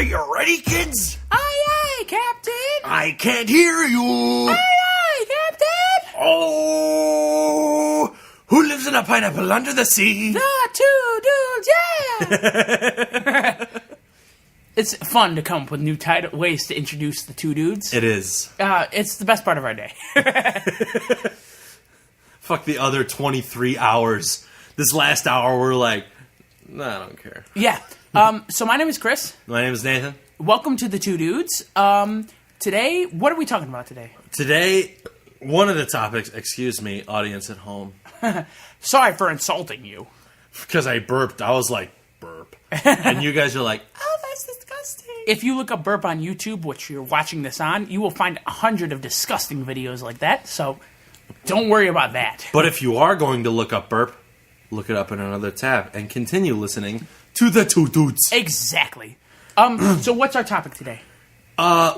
Are you ready, kids? Aye, aye, Captain! I can't hear you! Aye, aye, Captain! Oh! Who lives in a pineapple under the sea? The Two Doodz, yeah! It's fun to come up with new ways to introduce the Two Doodz. It is. It's the best part of our day. Fuck the other 23 hours. This last hour, we're like, nah, I don't care. Yeah. So my name is Chris. My name is Nathan. Welcome to the Two Doodz. Today, what are we talking about today? Today, one of the topics, excuse me, audience at home. Sorry for insulting you. Because I burped. I was like, burp. And you guys are like, oh, that's disgusting. If you look up burp on YouTube, which you're watching this on, you will find 100 of disgusting videos like that. So don't worry about that. But if you are going to look up burp, look it up in another tab and continue listening to the Two Doodz. Exactly. So what's our topic today?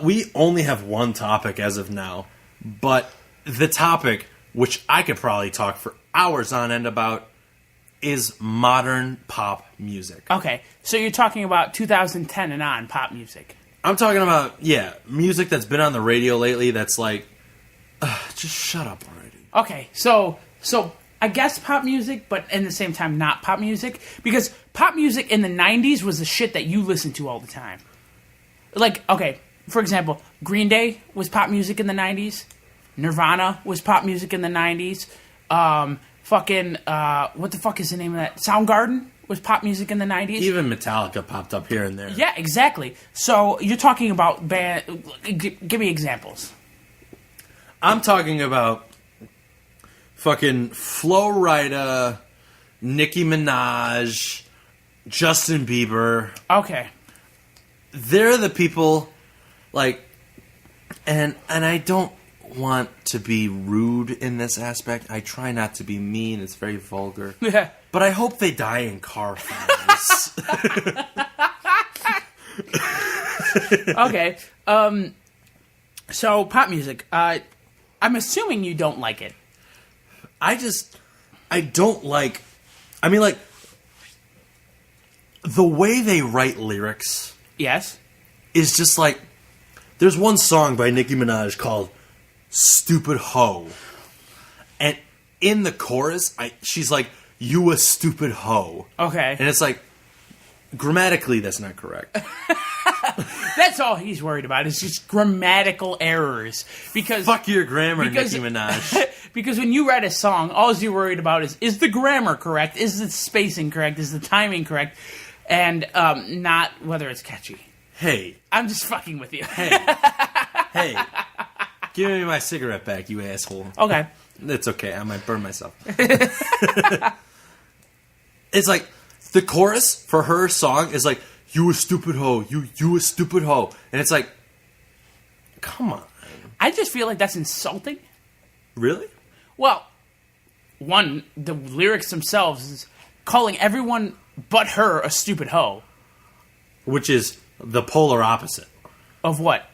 We only have one topic as of now, but the topic, which I could probably talk for hours on end about, is modern pop music. Okay, so you're talking about 2010 and on pop music. I'm talking about, music that's been on the radio lately that's like, just shut up already. Okay, so I guess pop music, but in the same time not pop music, because pop music in the 90s was the shit that you listened to all the time. Like, okay, for example, Green Day was pop music in the 90s. Nirvana was pop music in the 90s. What the fuck is the name of that? Soundgarden was pop music in the 90s. Even Metallica popped up here and there. Yeah, exactly. So you're talking about band. Give me examples. I'm talking about fucking Flo Rida, Nicki Minaj, Justin Bieber. Okay. They're the people, like, and I don't want to be rude in this aspect. I try not to be mean. It's very vulgar. Yeah. But I hope they die in car fires. Okay. So pop music. I'm assuming you don't like it. I don't like, the way they write lyrics. Yes. Is just like, there's one song by Nicki Minaj called Stupid Hoe. And in the chorus, she's like, you a stupid hoe. Okay. And it's like, grammatically, that's not correct. That's all he's worried about, is just grammatical errors. Because fuck your grammar, Nicki Minaj. Because when you write a song, all you're worried about is the grammar correct? Is the spacing correct? Is the timing correct? And not whether it's catchy. Hey. I'm just fucking with you. Hey. Give me my cigarette back, you asshole. Okay. It's okay. I might burn myself. It's like, the chorus for her song is like, you a stupid hoe. You a stupid hoe. And it's like, come on. I just feel like that's insulting. Really? Well, one, the lyrics themselves is calling everyone but her a stupid hoe. Which is the polar opposite. Of what?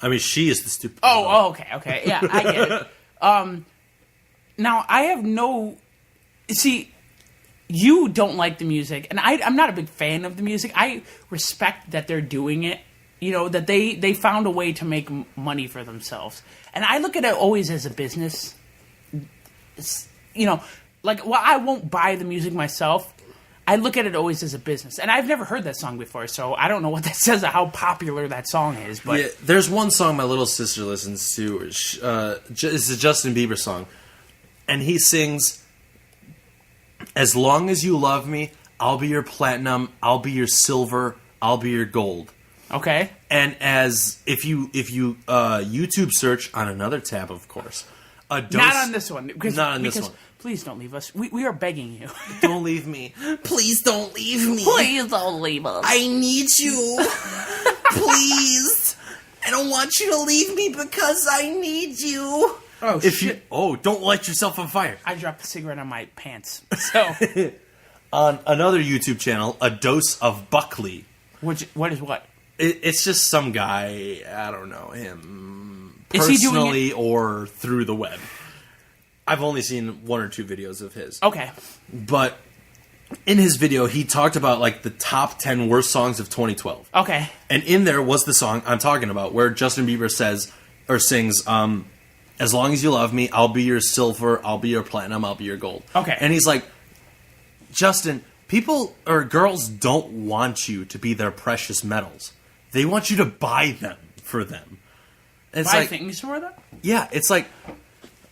I mean, she is the stupid hoe. Oh, okay. Yeah, I get it. Now, I have no... See, you don't like the music, and I'm not a big fan of the music. I respect that they're doing it. You know, that they found a way to make money for themselves. And I look at it always as a business. I won't buy the music myself. I look at it always as a business. And I've never heard that song before, so I don't know what that says of how popular that song is. But yeah, there's one song my little sister listens to. It's a Justin Bieber song. And he sings, as long as you love me, I'll be your platinum, I'll be your silver, I'll be your gold. Okay. And as if you YouTube search on another tab, of course, a dose. Not on this one. Not on this one. Please don't leave us. We are begging you. Don't leave me. Please don't leave me. Please don't leave us. I need you. Please. I don't want you to leave me because I need you. Oh, shit. Don't light yourself on fire. I dropped a cigarette on my pants. So on another YouTube channel, A Dose of Buckley. What is what? It's just some guy, I don't know him Is he doing personally or through the web. I've only seen one or two videos of his. Okay. But in his video, he talked about like the top 10 worst songs of 2012. Okay. And in there was the song I'm talking about, where Justin Bieber says or sings, "As long as you love me, I'll be your silver, I'll be your platinum, I'll be your gold." Okay. And he's like, Justin, people or girls don't want you to be their precious metals. They want you to buy them for them. And it's Buy like, things for them? yeah, it's like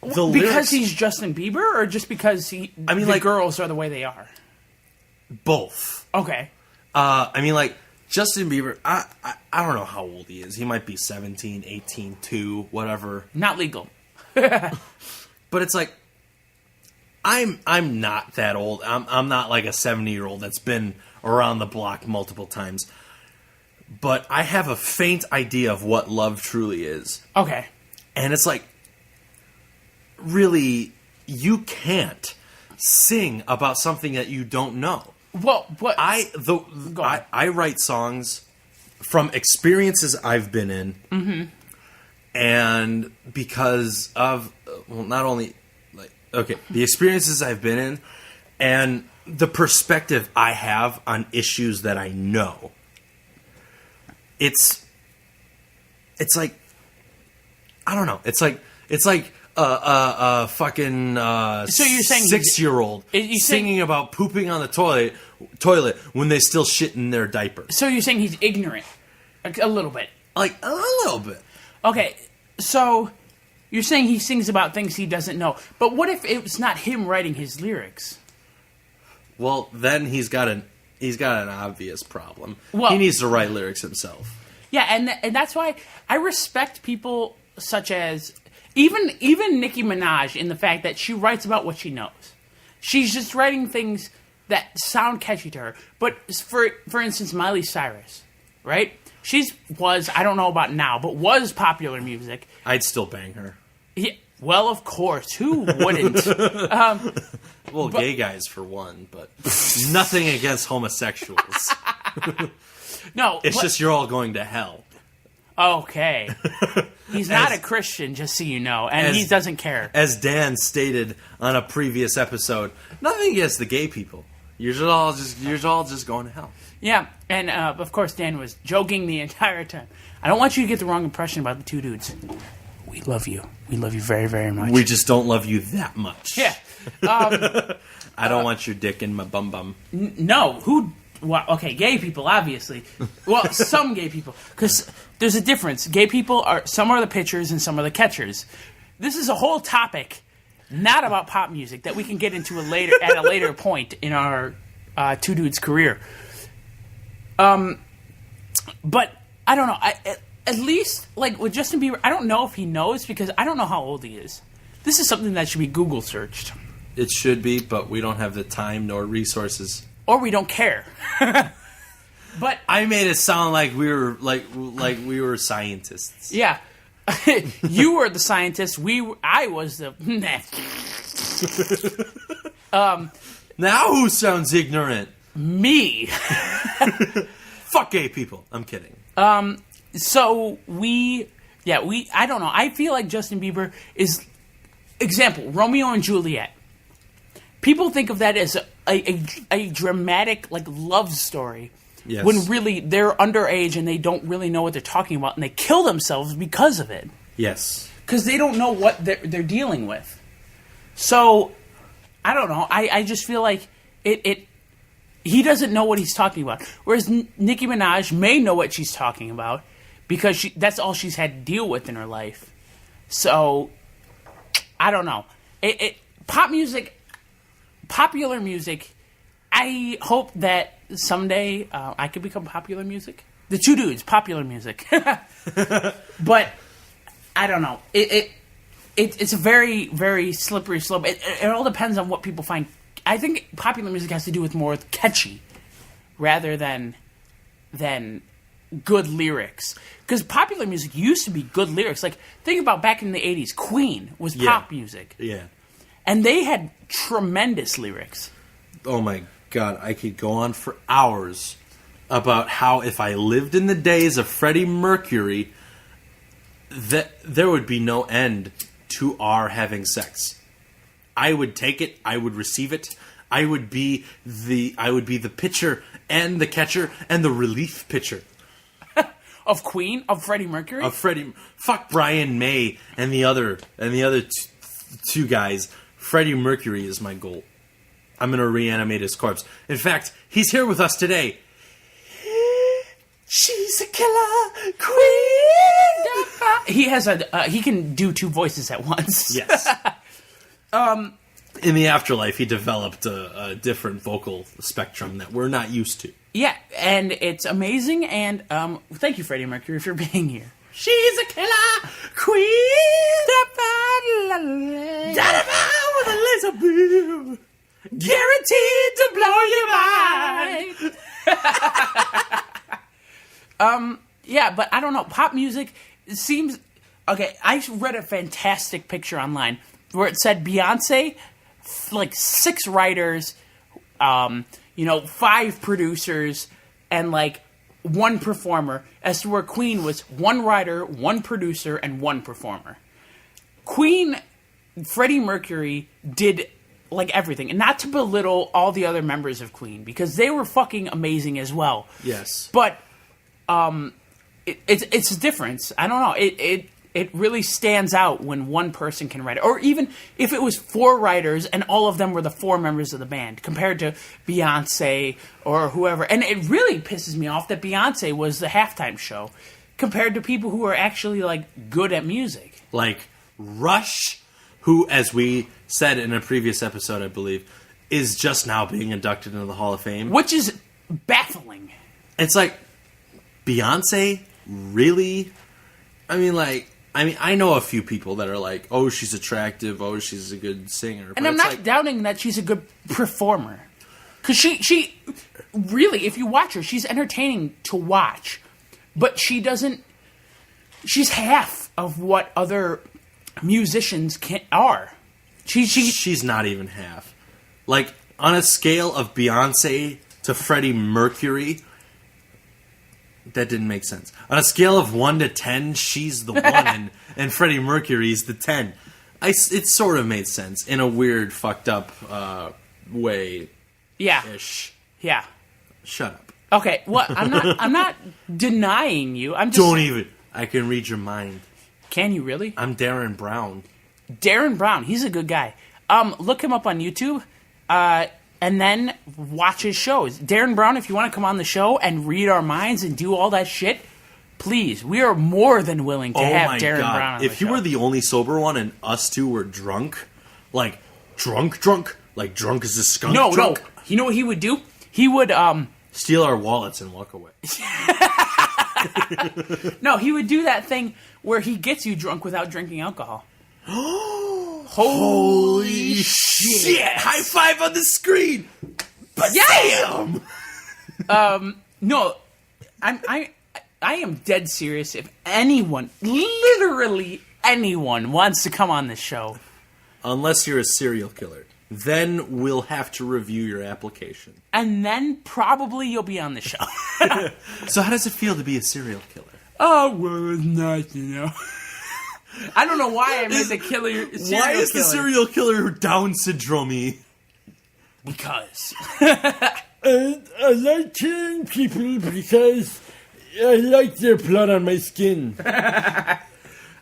the Because lyrics, he's Justin Bieber, or just because the like, girls are the way they are? both. Okay. I mean, like, Justin Bieber, I don't know how old he is. He might be 17, 18, 2, whatever. Not legal. But it's like, I'm not that old. I'm not like a 70-year-old that's been around the block multiple times. But I have a faint idea of what love truly is. Okay. And it's like, really, you can't sing about something that you don't know. Well, what I write songs from experiences I've been in, and because of not only the experiences I've been in, and the perspective I have on issues that I know. It's like, I don't know. It's like a fucking So you're saying 6-year-old singing about pooping on the toilet when they still shit in their diaper. So you're saying he's ignorant, a little bit. Like a little bit. Okay, so you're saying he sings about things he doesn't know. But what if it's not him writing his lyrics? Well, then he's got an obvious problem. Well, he needs to write lyrics himself. Yeah, and that's why I respect people such as even Nicki Minaj in the fact that she writes about what she knows. She's just writing things that sound catchy to her. But for instance, Miley Cyrus, right? I don't know about now, but was popular music. I'd still bang her. Yeah, well, of course, who wouldn't? Gay guys for one, but nothing against homosexuals. No, it's just you're all going to hell. Okay. He's not a Christian, just so you know, and he doesn't care. As Dan stated on a previous episode, nothing against the gay people. You're all just going to hell. Yeah, and of course Dan was joking the entire time. I don't want you to get the wrong impression about the Two Doodz. We love you. We love you very, very much. We just don't love you that much. Yeah. I don't want your dick in my bum. No. Who... Well, okay, gay people, obviously. Well, some gay people. Because there's a difference. Gay people some are the pitchers and some are the catchers. This is a whole topic, not about pop music, that we can get into at a later point in our Two Doodz career. But, I don't know. At least, like, with Justin Bieber, I don't know if he knows, because I don't know how old he is. This is something that should be Google searched. It should be, but we don't have the time nor resources. Or we don't care. But I made it sound like we were like we were scientists. Yeah. You were the scientist. I was the Now who sounds ignorant? Me. Fuck gay people. I'm kidding. So I don't know. I feel like Justin Bieber is example, Romeo and Juliet. People think of that as a dramatic, like, love story. Yes. When really they're underage and they don't really know what they're talking about, and they kill themselves because of it. Yes. Because they don't know what they're dealing with. So, I don't know. I just feel like he doesn't know what he's talking about. Whereas Nicki Minaj may know what she's talking about because that's all she's had to deal with in her life. So, I don't know. Popular music, I hope that someday I could become popular music. The Two Doodz, popular music. But I don't know. It's a very, very slippery slope. It all depends on what people find. I think popular music has to do with more with catchy rather than good lyrics. Because popular music used to be good lyrics. Like, think about back in the 80s. Queen was pop music. Yeah. And they had tremendous lyrics. Oh my God, I could go on for hours about how if I lived in the days of Freddie Mercury, that there would be no end to our having sex. I would take it. I would receive it. I would be the pitcher and the catcher and the relief pitcher of Queen, of Freddie Mercury, Fuck Brian May and the other two guys. Freddie Mercury is my goal. I'm gonna reanimate his corpse. In fact, he's here with us today. She's a killer queen. He has he can do two voices at once. Yes. In the afterlife, he developed a different vocal spectrum that we're not used to. Yeah, and it's amazing. And thank you, Freddie Mercury, for being here. She's a killer queen. With a laser beam, guaranteed to blow your mind. Yeah, but I don't know. Pop music seems okay. I read a fantastic picture online where it said Beyonce, like 6 writers, 5 producers, and like 1 performer. As to where Queen was 1 writer, 1 producer, and 1 performer. Queen, Freddie Mercury did like everything, and not to belittle all the other members of Queen because they were fucking amazing as well. Yes, but it's a difference. I don't know. It really stands out when one person can write it. Or even if it was 4 writers and all of them were the 4 members of the band, compared to Beyonce or whoever. And it really pisses me off that Beyonce was the halftime show compared to people who are actually, like, good at music. Like Rush, who, as we said in a previous episode, I believe, is just now being inducted into the Hall of Fame. Which is baffling. It's like, Beyonce? Really? I know a few people that are like, oh, she's attractive, oh, she's a good singer. And I'm not doubting that she's a good performer. Because she really, if you watch her, she's entertaining to watch. But she's half of what other musicians are. She's not even half. Like, on a scale of Beyonce to Freddie Mercury, that didn't make sense. On a scale of 1 to 10, she's the 1 and Freddie Mercury's the 10. It sort of made sense in a weird, fucked up way. Yeah. Ish. Yeah. Shut up. Okay. Well, I'm not denying you. I'm just. Don't even. I can read your mind. Can you really? I'm Darren Brown. Darren Brown. He's a good guy. Look him up on YouTube. And then watch his shows. Darren Brown, if you want to come on the show and read our minds and do all that shit, please. We are more than willing to have Darren Brown on the show. If you were the only sober one and us two were drunk, like drunk, like drunk as a skunk drunk. No. You know what he would do? He would steal our wallets and walk away. No, he would do that thing where he gets you drunk without drinking alcohol. Holy shit! High five on the screen. Bam! No, I am dead serious. If anyone, literally anyone, wants to come on this show, unless you're a serial killer, then we'll have to review your application, and then probably you'll be on the show. So, how does it feel to be a serial killer? Oh, well, it's nice, I don't know why I made the killer. Why is the serial killer Down syndrome-y? Because I like killing people because I like their blood on my skin.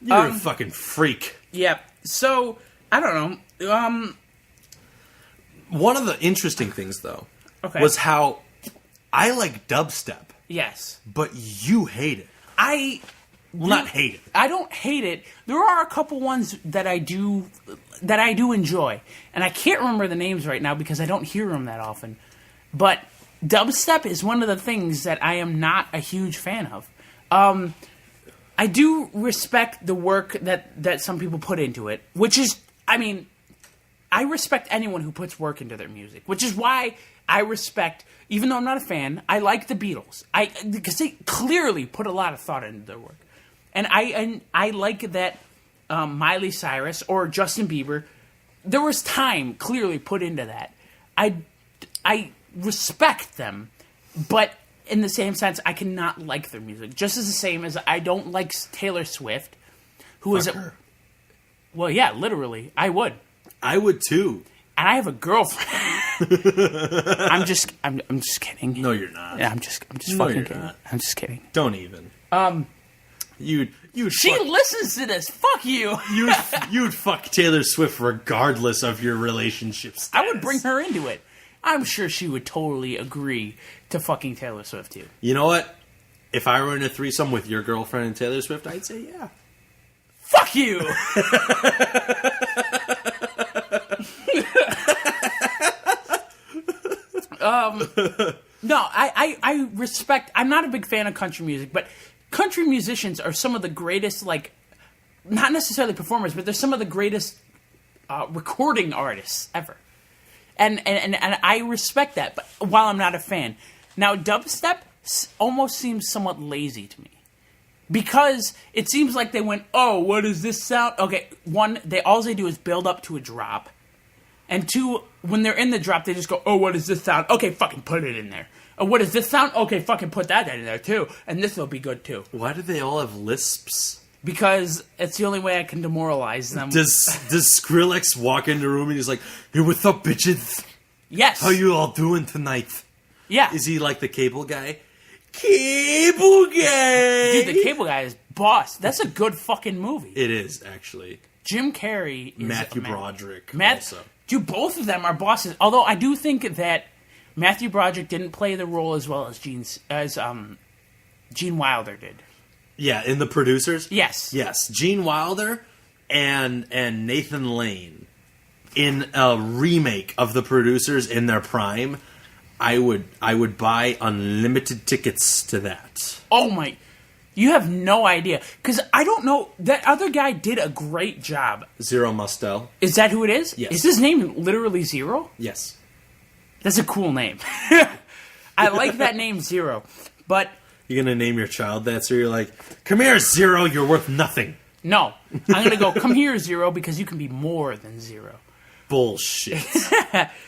You're a fucking freak. Yeah. So I don't know. One of the interesting things, though, was how I like dubstep. Yes, but you hate it. Not hate it. I don't hate it. There are a couple ones that I do enjoy, and I can't remember the names right now because I don't hear them that often. But dubstep is one of the things that I am not a huge fan of. I do respect the work that some people put into it, which is, I respect anyone who puts work into their music, which is why I respect, even though I'm not a fan, I like the Beatles. Because they clearly put a lot of thought into their work. And I like that Miley Cyrus or Justin Bieber, there was time clearly put into that. I respect them, but in the same sense, I cannot like their music. Just as the same as I don't like Taylor Swift, who is her. Well, yeah, literally, I would. I would too. and I have a girlfriend. I'm just kidding. No, you're not. Yeah, I'm just No, fucking you're kidding. not. I'm just kidding. Don't even. You'd She fuck, listens to this. Fuck you. you'd fuck Taylor Swift regardless of your relationship status. I would bring her into it. I'm sure she would totally agree to fucking Taylor Swift too. You know what? If I were in a threesome with your girlfriend and Taylor Swift, I'd say yeah. Fuck you. No, I respect. I'm not a big fan of country music, but country musicians are some of the greatest, like, not necessarily performers, but they're some of the greatest recording artists ever. And I respect that, but while I'm not a fan. Now, dubstep almost seems somewhat lazy to me. Because it seems like they went, oh, what does this sound? Okay, one, all they do is build up to a drop. And two, when they're in the drop, they just go, oh, what does this sound? Okay, fucking put it in there. Oh, what does this sound? Okay, fucking put that in there, too. And this will be good, too. Why do they all have lisps? Because it's the only way I can demoralize them. Does Skrillex walk in the room and he's like, hey, what's up, bitches? Yes. How you all doing tonight? Yeah. Is he like the cable guy? Cable guy! Dude, the Cable Guy is boss. That's a good fucking movie. It is, actually. Jim Carrey is Matthew Broderick also. Dude, both of them are bosses. Although I do think that Matthew Broderick didn't play the role as well as Gene Wilder did. Yeah, in The Producers? Yes. Yes. Gene Wilder and Nathan Lane in a remake of The Producers in their prime. I would buy unlimited tickets to that. Oh my... You have no idea. Because I don't know... That other guy did a great job. Zero Mostel? Is that who it is? Yes. Is his name literally Zero? Yes. That's a cool name. I like that name, Zero. But... You're going to name your child that, so you're like, come here, Zero, you're worth nothing. No. I'm going to go, come here, Zero, because you can be more than zero. Bullshit.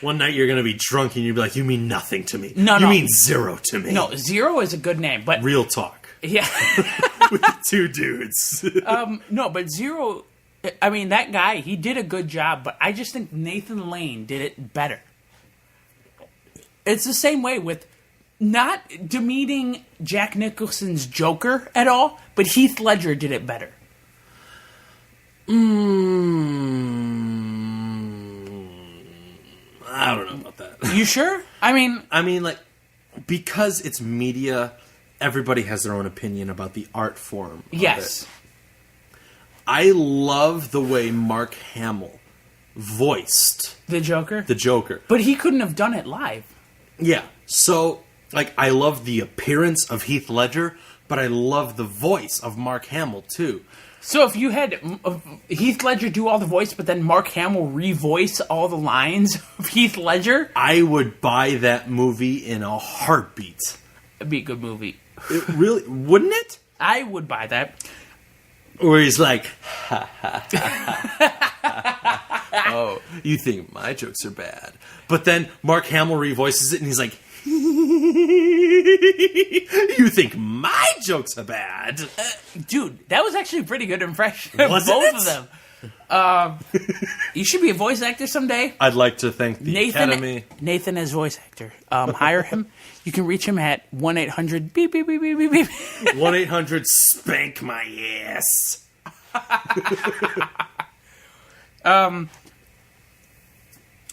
One night you're going to be drunk and you'll be like, you mean nothing to me. No, you no. mean zero to me. No, Zero is a good name, but... Real talk. Yeah. With the two dudes. No, but Zero... I mean, that guy, he did a good job, but I just think Nathan Lane did it better. It's the same way with... Not demeaning Jack Nicholson's Joker at all, but Heath Ledger did it better. I don't know about that. You sure? I mean, like, because it's media, everybody has their own opinion about the art form of yes. it. I love the way Mark Hamill voiced The Joker? the Joker. But he couldn't have done it live. Yeah, so, like, I love the appearance of Heath Ledger, but I love the voice of Mark Hamill, too. So if you had Heath Ledger do all the voice, but then Mark Hamill revoice all the lines of Heath Ledger... I would buy that movie in a heartbeat. It'd be a good movie. It really... Wouldn't it? I would buy that. Where he's like, ha, ha, ha, ha, ha, ha. Oh, you think my jokes are bad. But then Mark Hamill revoices it and he's like, you think my jokes are bad. Dude, that was actually a pretty good impression of Wasn't both it? of them. You should be a voice actor someday. I'd like to thank the Academy. Nathan as voice actor. Hire him. You can reach him at 1-800 beep beep beep beep beep beep. 1-800 spank my ass.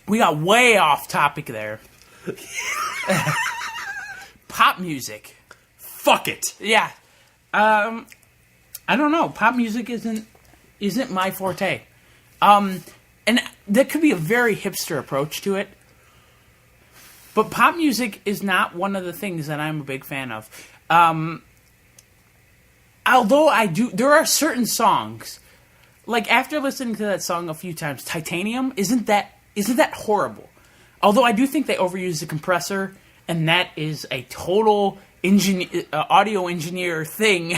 We got way off topic there. Pop music. Fuck it. Yeah. I don't know. Pop music isn't my forte. And that could be a very hipster approach to it. But pop music is not one of the things that I'm a big fan of. Although there are certain songs, like after listening to that song a few times, Titanium, isn't that horrible? Although I do think they overuse the compressor, and that is a total audio engineer thing.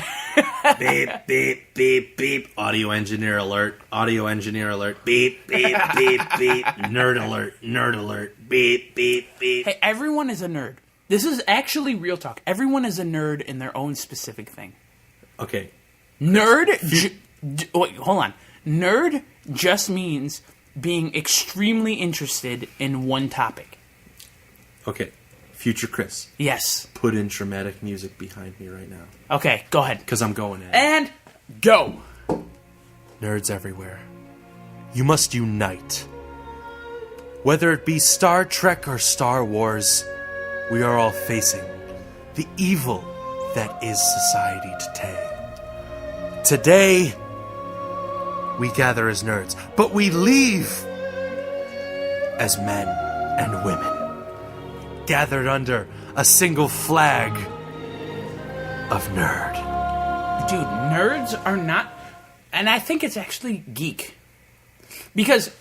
Beep, beep, beep, beep. Audio engineer alert. Audio engineer alert. Beep, beep, beep, beep. Nerd alert. Nerd alert. Beep, beep, beep. Hey, everyone is a nerd. This is actually real talk. Everyone is a nerd in their own specific thing. Okay. Nerd... wait, hold on. Nerd just means being extremely interested in one topic. Okay, future Chris, Yes. put in dramatic music behind me right now. Okay, go ahead. Because I'm going in. And go. Nerds everywhere, you must unite. Whether it be Star Trek or Star Wars, we are all facing the evil that is society today. Today, we gather as nerds, but we leave as men and women, gathered under a single flag of nerd. Dude, nerds are not... And I think it's actually geek. Because...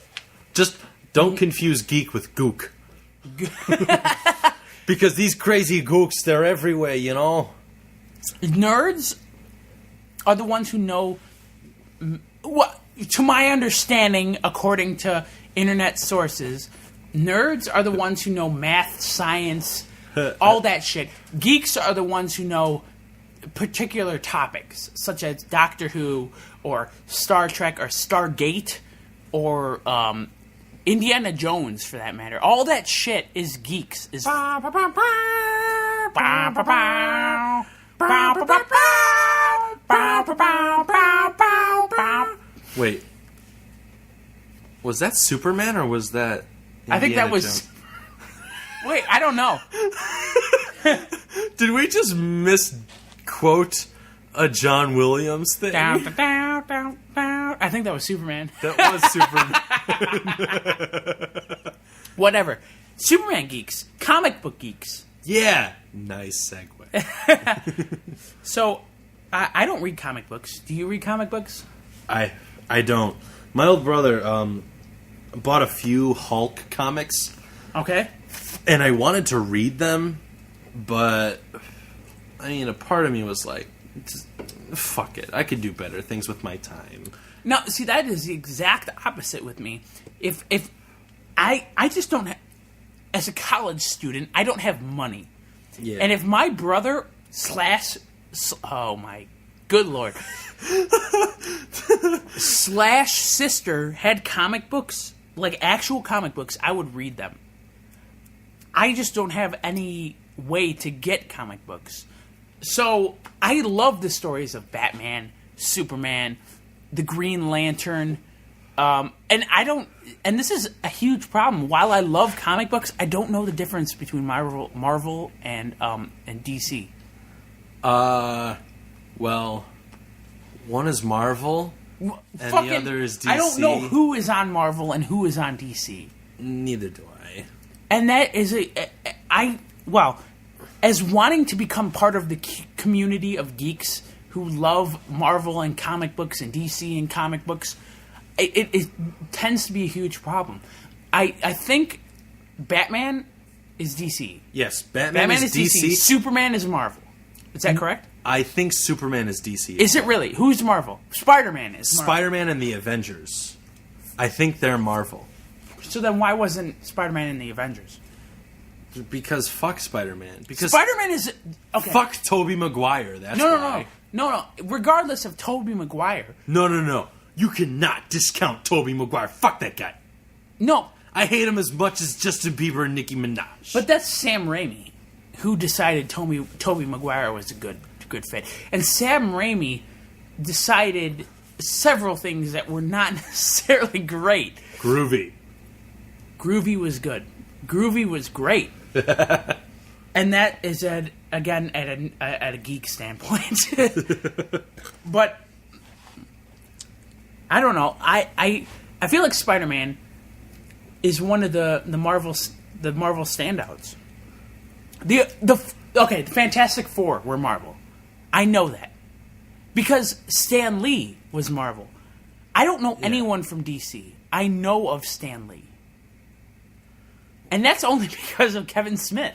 Just don't confuse geek with gook. Because these crazy gooks, they're everywhere, you know? nerds are the ones who know... What, to my understanding, according to internet sources, nerds are the ones who know math, science, all that shit. Geeks are the ones who know particular topics, such as Doctor Who, or Star Trek, or Stargate, or Indiana Jones, for that matter. All that shit is geeks. Is Wait. Was that Superman or was that Indiana I think that was... Jones? Wait, I don't know. Did we just misquote a John Williams thing? I think that was Superman. That was Superman. Whatever. Superman geeks. Comic book geeks. Yeah. Nice segue. So, I don't read comic books. Do you read comic books? I don't. My old brother bought a few Hulk comics, Okay. and I wanted to read them, but I mean, a part of me was like, just, fuck it. I could do better things with my time. No, see, that is the exact opposite with me. If I just don't have, as a college student, I don't have money. Yeah. And if my brother oh my good lord, slash sister had comic books, like actual comic books, I would read them. I just don't have any way to get comic books. So I love the stories of Batman, Superman, the Green Lantern, and I don't. And this is a huge problem. While I love comic books, I don't know the difference between Marvel and DC. Well, one is Marvel, and the other is DC. I don't know who is on Marvel and who is on DC. Neither do I. And that is as wanting to become part of the community of geeks who love Marvel and comic books and DC and comic books, it tends to be a huge problem. I think Batman is DC. Yes, Batman is DC. Superman is Marvel. Is that correct? I think Superman is DC. Is it really? Who's Marvel? Spider-Man is Marvel. Spider-Man and the Avengers. I think they're Marvel. So then why wasn't Spider-Man in the Avengers? Because fuck Spider-Man. Because Spider-Man is... Okay. fuck Tobey Maguire. That's why. No. Regardless of Tobey Maguire. No. You cannot discount Tobey Maguire. Fuck that guy. No. I hate him as much as Justin Bieber and Nicki Minaj. But that's Sam Raimi, who decided Tobey Maguire was a good fit. And Sam Raimi decided several things that were not necessarily great. Groovy was good. Groovy was great. And that is at a geek standpoint. But I don't know. I feel like Spider-Man is one of the Marvel standouts. The Fantastic Four were Marvel. I know that because Stan Lee was Marvel. I don't know anyone from DC. I know of Stan Lee. And that's only because of Kevin Smith.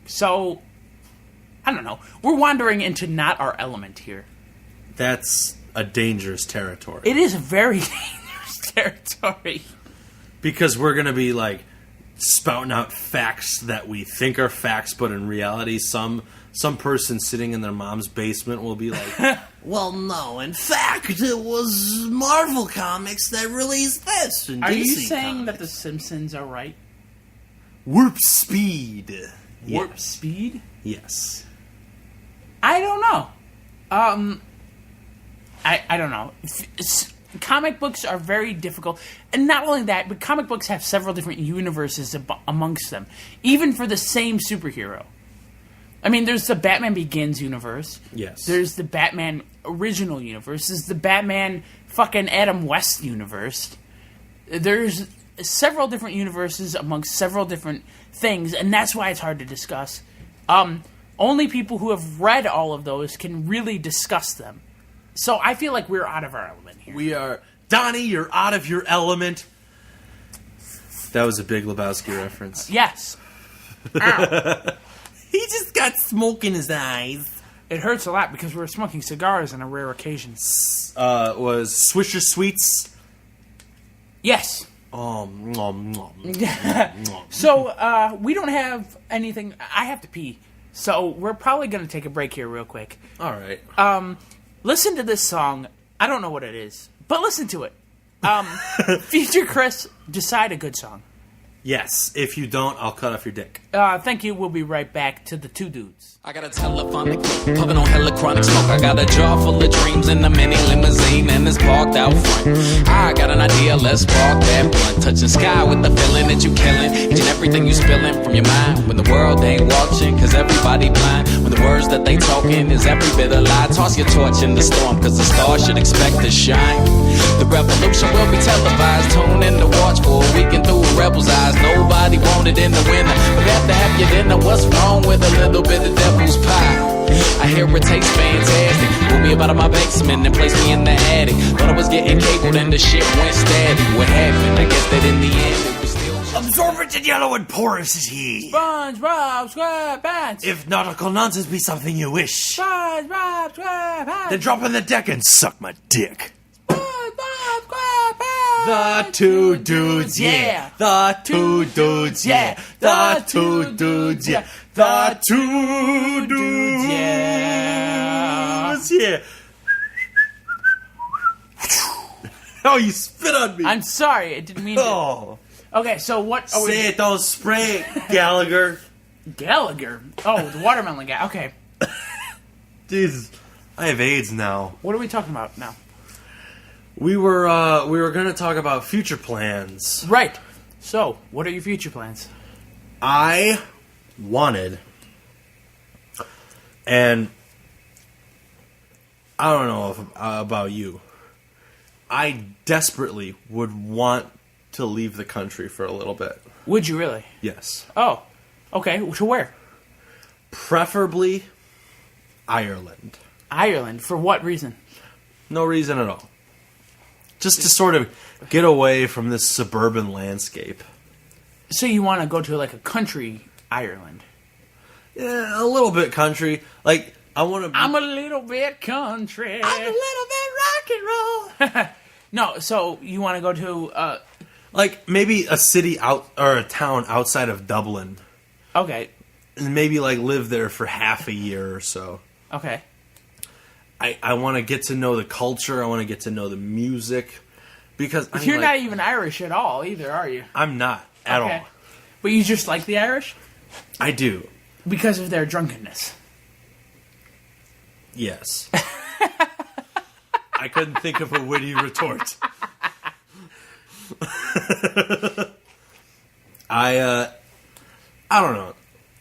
So, I don't know. We're wandering into not our element here. That's a dangerous territory. It is a very dangerous territory. Because we're going to be, like, spouting out facts that we think are facts, but in reality, some some person sitting in their mom's basement will be like, well, no, in fact, it was Marvel Comics that released this. And Are DC you saying Comics. that The Simpsons are right? Warp speed? Warp Yes. speed? Yes. I don't know. I don't know. Comic books are very difficult. And not only that, but comic books have several different universes amongst them. Even for the same superhero. I mean, there's the Batman Begins universe. Yes. There's the Batman original universe. There's the Batman fucking Adam West universe. There's several different universes amongst several different things, and that's why it's hard to discuss. Only people who have read all of those can really discuss them. So I feel like we're out of our element here. We are... Donnie, you're out of your element. That was a Big Lebowski reference. Yes. Ow. He just got smoke in his eyes. It hurts a lot because we're smoking cigars on a rare occasion. Was Swisher Sweets... Yes. Nom, nom, nom. So, we don't have anything... I have to pee. So, we're probably going to take a break here real quick. All right. Listen to this song. I don't know what it is, but listen to it. Future Chris, decide a good song. Yes. If you don't, I'll cut off your dick. Thank you. We'll be right back to the Two Doodz. I got a telephonic, puffin' on hella chronic smoke. I got a jar full of dreams and a mini limousine and it's parked out front. I got an idea, let's spark that blunt. Touching sky with the feeling that you killing. Each and everything you spilling from your mind. When the world ain't watching, cause everybody blind. When the words that they talking is every bit a lie. Toss your torch in the storm, cause the stars should expect to shine. The revolution will be televised. Tune in to watch for a weekend through a rebel's eyes. Nobody wanted in the winter, but after have your dinner, what's wrong with a little bit of devil's pie? I hear it tastes fantastic. Pull me up out of my basement and place me in the attic. Thought I was getting cabled and the shit went static. What happened? I guess that in the end it was still just... Absorbent and yellow and porous is he. SpongeBob SquarePants. If nautical nonsense be something you wish, SpongeBob SquarePants. then drop on the deck and suck my dick. SpongeBob SquarePants. The Two Doodz, yeah. The Two Doodz, yeah. The Two Doodz, yeah. The Two Doodz, yeah. Oh, you spit on me. I'm sorry, I didn't mean to. Oh. Okay, so what are Say it, don't spray it, Gallagher. Gallagher. Oh, the watermelon guy. Okay. Jesus. I have AIDS now. What are we talking about now? We were going to talk about future plans. Right. So, what are your future plans? I wanted, and I don't know about you, I desperately would want to leave the country for a little bit. Would you really? Yes. Oh. Okay, to where? Preferably Ireland. Ireland. For what reason? No reason at all. Just to sort of get away from this suburban landscape. So you want to go to like a country Ireland? Yeah, a little bit country. Like, I want to be... I'm a little bit country. I'm a little bit rock and roll. No, so you want to go to... Like, maybe a city out or a town outside of Dublin. Okay. And maybe, like, live there for half a year or so. Okay. I want to get to know the culture. I want to get to know the music. Because You're not even Irish at all either, are you? I'm not at Okay. all. But you just like the Irish? I do. Because of their drunkenness. Yes. I couldn't think of a witty retort. I don't know.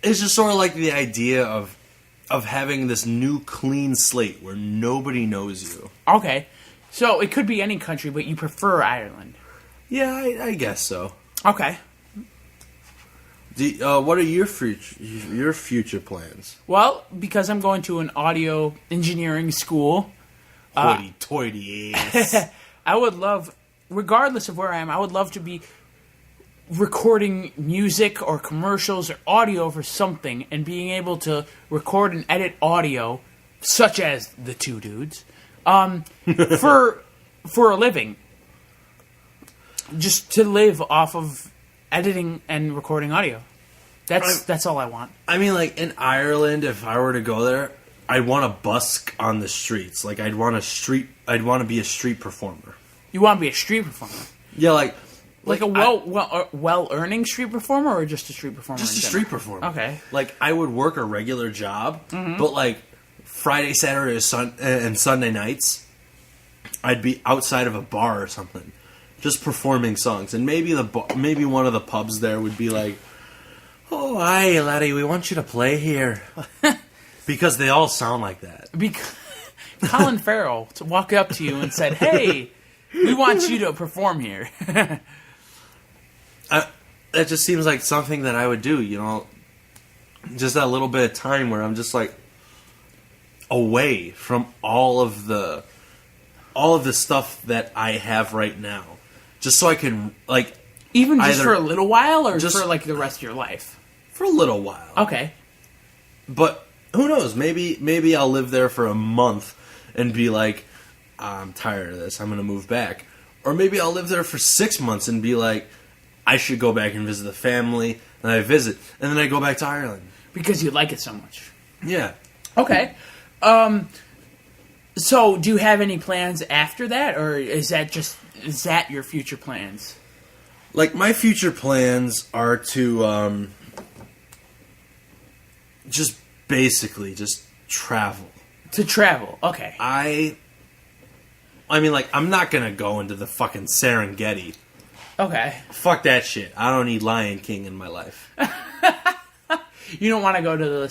It's just sort of like the idea of having this new clean slate where nobody knows you. Okay. So it could be any country, but you prefer Ireland. Yeah, I guess so. Okay. What are your future plans? Well, because I'm going to an audio engineering school, Hoity-toity ass. I would love, regardless of where I am, I would love to be recording music or commercials or audio for something and being able to record and edit audio, such as the Two Doodz, for a living. Just to live off of editing and recording audio. That's all I want. I mean, like, in Ireland, if I were to go there, I'd want to busk on the streets. Like, I'd want to be a street performer. You want to be a street performer? Yeah, like a well-earning street performer, or just a street performer? Just a street performer. Okay. Like, I would work a regular job, but, like, Friday, Saturday, and Sunday nights, I'd be outside of a bar or something, just performing songs. And maybe one of the pubs there would be like, "Oh, hi, laddie, we want you to play here." Because they all sound like that. Colin Farrell to walk up to you and said, "Hey, we want you to perform here." That just seems like something that I would do, you know? Just that little bit of time where I'm just, like, away from all of the stuff that I have right now. Just so I can, like... Even just for a little while, or just for, like, the rest of your life? For a little while. Okay. But who knows? Maybe I'll live there for a month and be like, I'm tired of this, I'm going to move back. Or maybe I'll live there for 6 months and be like, I should go back and visit the family, and I visit, and then I go back to Ireland. Because you like it so much. Yeah. Okay. So, do you have any plans after that, or is that your future plans? Like, my future plans are to, just travel. To travel, okay. I mean, like, I'm not gonna go into the fucking Serengeti. Okay. Fuck that shit. I don't need Lion King in my life. You don't want to go to the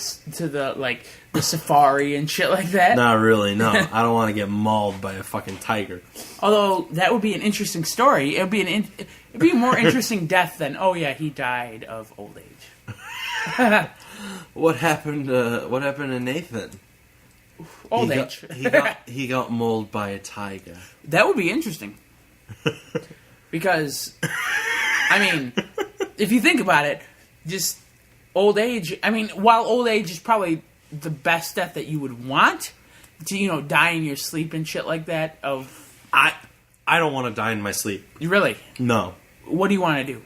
safari and shit like that? Not really, no. I don't want to get mauled by a fucking tiger. Although, that would be an interesting story. It'd be a more interesting death than, oh yeah, he died of old age. What happened to Nathan? Old age. He got mauled by a tiger. That would be interesting. Because, I mean, if you think about it, just old age, I mean, while old age is probably the best death that you would want, to, you know, die in your sleep and shit like that, I don't want to die in my sleep. You really? No. What do you want to do?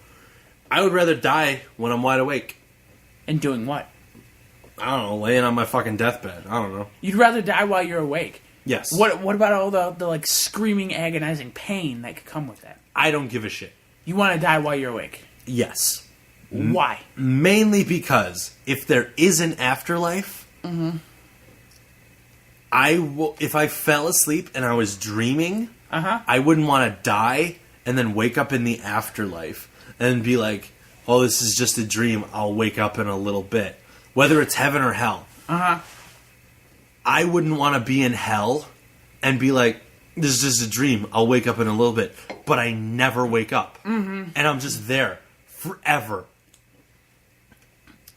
I would rather die when I'm wide awake. And doing what? I don't know, laying on my fucking deathbed. I don't know. You'd rather die while you're awake? Yes. What about all the like screaming, agonizing pain that could come with that? I don't give a shit. You want to die while you're awake? Yes. Why? Mainly because if there is an afterlife, if I fell asleep and I was dreaming, I wouldn't want to die and then wake up in the afterlife and be like, "Oh, this is just a dream. I'll wake up in a little bit," whether it's heaven or hell. I wouldn't want to be in hell and be like, "This is just a dream. I'll wake up in a little bit," but I never wake up, and I'm just there forever.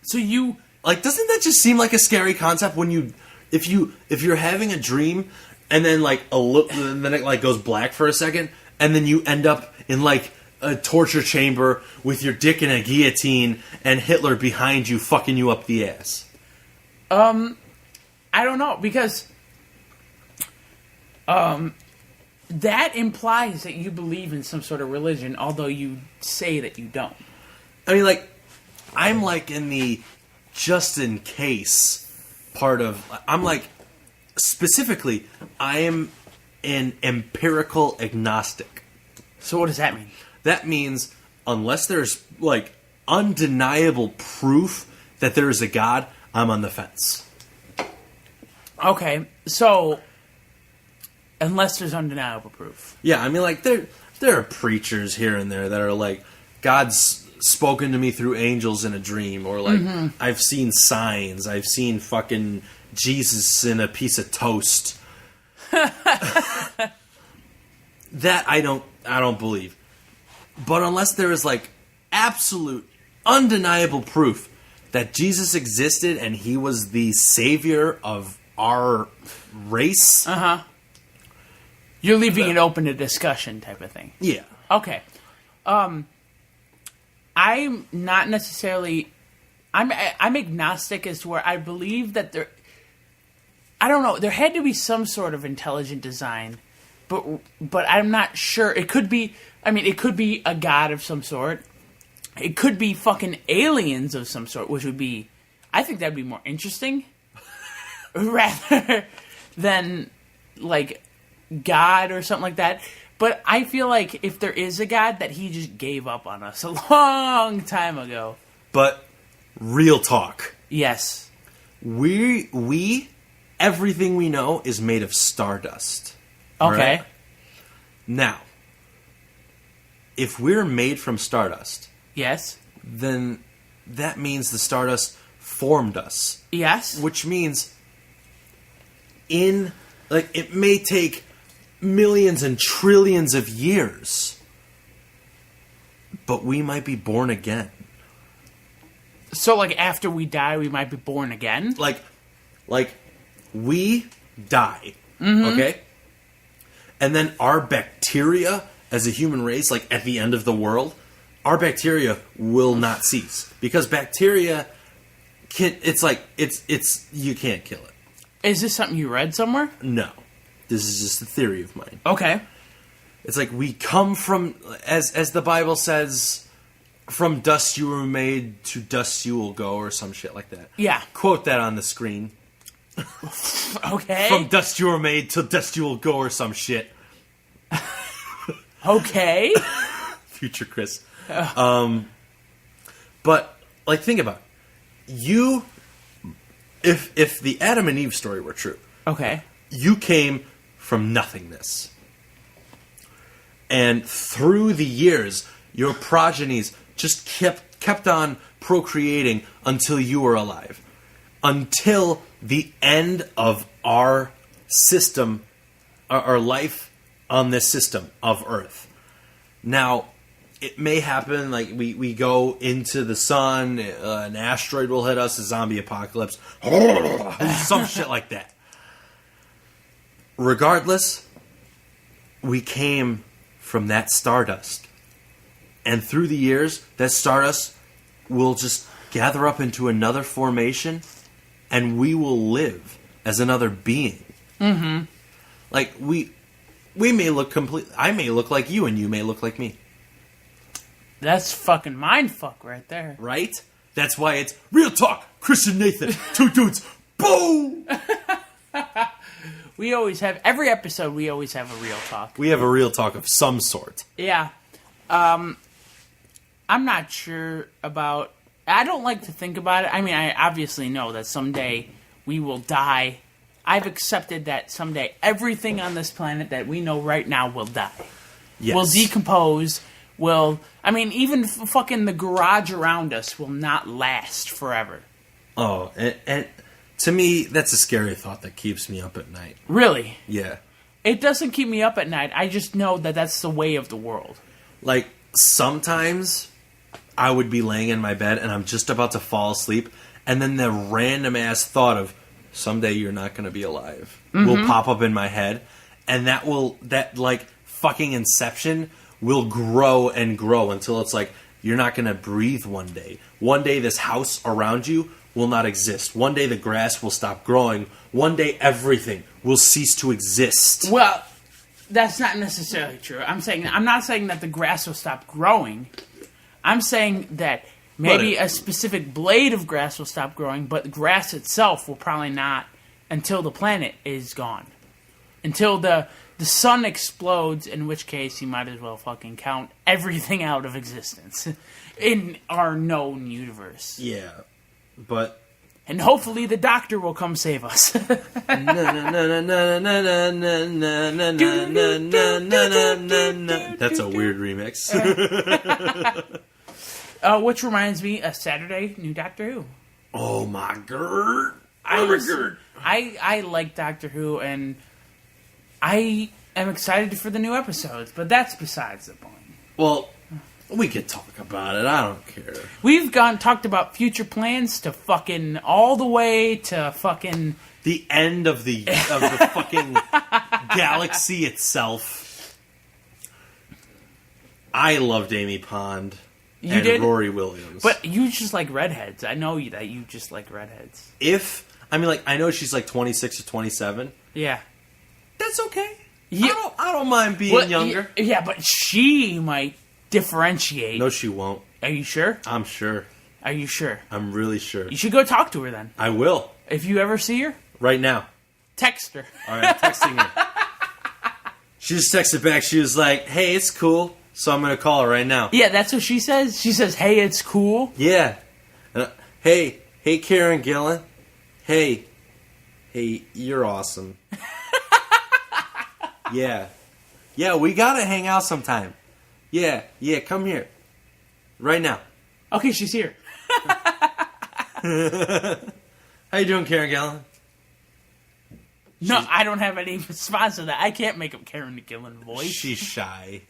So you like, doesn't that just seem like a scary concept when if you're having a dream and then like then it like goes black for a second and then you end up in like a torture chamber with your dick in a guillotine and Hitler behind you fucking you up the ass? I don't know, because that implies that you believe in some sort of religion, although you say that you don't. I mean, like, I'm like in the just in case part of... I'm like, specifically, I am an empirical agnostic. So what does that mean? That means unless there's, like, undeniable proof that there is a God, I'm on the fence. Okay, so unless there's undeniable proof. Yeah, I mean, like, there are preachers here and there that are like, God's spoken to me through angels in a dream, or like, I've seen signs, I've seen fucking Jesus in a piece of toast. That I don't believe. But unless there is like absolute, undeniable proof that Jesus existed and he was the savior of our race. You're leaving it open to discussion type of thing. Yeah. Okay. I'm not necessarily... I'm agnostic as to where I believe that there... I don't know. There had to be some sort of intelligent design, but I'm not sure. It could be... I mean, it could be a god of some sort. it could be fucking aliens of some sort, which would be, I think that'd be more interesting, rather than like God or something like that. But I feel like if there is a God, that he just gave up on us a long time ago. But real talk. Yes. We everything we know is made of stardust. Okay. Right? Now, if we're made from stardust, Yes. then that means the stardust formed us. Yes. Which means it may take millions and trillions of years, but we might be born again. So, like, after we die, we might be born again? Like we die, okay? And then our bacteria as a human race, like at the end of the world, our bacteria will not cease. Because bacteria it's you can't kill it. Is this something you read somewhere? No. This is just a theory of mine. Okay. It's like we come from, as the Bible says, from dust you were made, to dust you will go, or some shit like that. Yeah. Quote that on the screen. Okay. From dust you were made, to dust you will go, or some shit. Okay. Future Chris. But, like, think about it. If the Adam and Eve story were true, Okay. you came from nothingness. And through the years, your progenies just kept on procreating until you were alive. Until the end of our system, our life on this system of Earth. Now, it may happen, like, we go into the sun, an asteroid will hit us, a zombie apocalypse, some shit like that. Regardless, we came from that stardust. And through the years, that stardust will just gather up into another formation, and we will live as another being. Mm-hmm. Like, we may look I may look like you, and you may look like me. That's fucking mindfuck right there. Right? That's why it's Real Talk, Christian Nathan, Two Dudes, boom! We always have, every episode we always have a real talk. We have a real talk of some sort. Yeah. I'm not sure about, I don't like to think about it. I mean, I obviously know that someday we will die. I've accepted that someday everything on this planet that we know right now will die. Yes. Will decompose, even fucking the garage around us will not last forever. Oh, and to me, that's a scary thought that keeps me up at night. Really? Yeah. It doesn't keep me up at night. I just know that that's the way of the world. Like, sometimes I would be laying in my bed and I'm just about to fall asleep, and then the random ass thought of someday you're not going to be alive will pop up in my head, and that fucking Inception will grow and grow until it's like you're not going to breathe one day. One day this house around you will not exist. One day the grass will stop growing. One day everything will cease to exist. Well, that's not necessarily true. I'm not saying that the grass will stop growing. I'm saying that maybe a specific blade of grass will stop growing, but the grass itself will probably not until the planet is gone. Until the sun explodes, in which case you might as well fucking count everything out of existence in our known universe. Yeah, but... And hopefully the doctor will come save us. That's a weird remix. Which reminds me, Saturday, new Doctor Who. Oh my god. I like Doctor Who, and I am excited for the new episodes, but that's besides the point. Well, we could talk about it. I don't care. We've talked about future plans to fucking all the way to fucking the end of the fucking galaxy itself. I loved Amy Pond and did? Rory Williams. But you just like redheads. I know that you just like redheads. I know she's like 26 or 27. Yeah. That's okay. Yeah. I don't mind being younger. Yeah, but she might differentiate. No, she won't. Are you sure? I'm sure. Are you sure? I'm really sure. You should go talk to her then. I will. If you ever see her, Right now. text her. All right, I'm texting her. She just texted back. She was like, hey, it's cool. So I'm going to call her right now. Yeah, that's what she says. She says, hey, it's cool. Yeah. Hey, Karen Gillan. Hey, you're awesome. Yeah, we gotta hang out sometime. Yeah, come here. Right now. Okay, she's here. How you doing, Karen Gillan? No, I don't have any response to that. I can't make up Karen Gillan voice. She's shy.